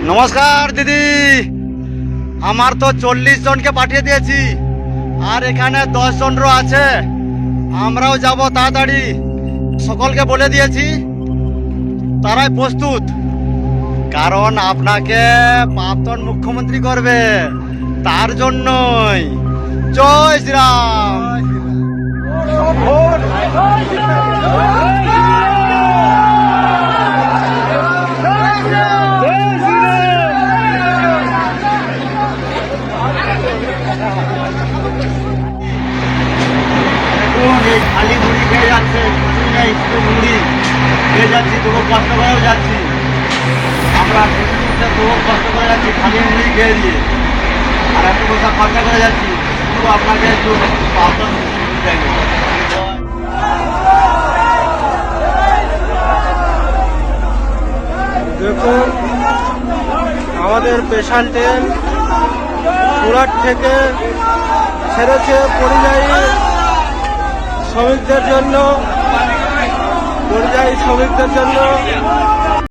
নমস্কার দিদি। আমার তো 40 জনকে পাঠিয়ে দিয়েছি, আর এখানে 10 জনরও আছে। আমরাও যাব তাড়াতাড়ি। সকলকে বলে দিয়েছি, তারাই প্রস্তুত। কারণ আপনাকে প্রাক্তন মুখ্যমন্ত্রী করবে, তার জন্যই। জয় শ্রীরাম। খালি মুড়ি খেয়ে যাচ্ছে, কিছুই নেই, শুধু মুড়ি খেয়ে যাচ্ছি, তবু কষ্ট করেও যাচ্ছি। আমরা তবু কষ্ট করে যাচ্ছি খালি মুড়ি খেয়ে দিয়ে, আর এত পয়সা খরচা করে যাচ্ছি। শুধু আপনাকে একটু প্রাক্তন দেখুন, আমাদের স্পেশাল ট্রেন সুরাট থেকে ছেড়েছে পরিযায়ী শ্রমিকদের জন্য।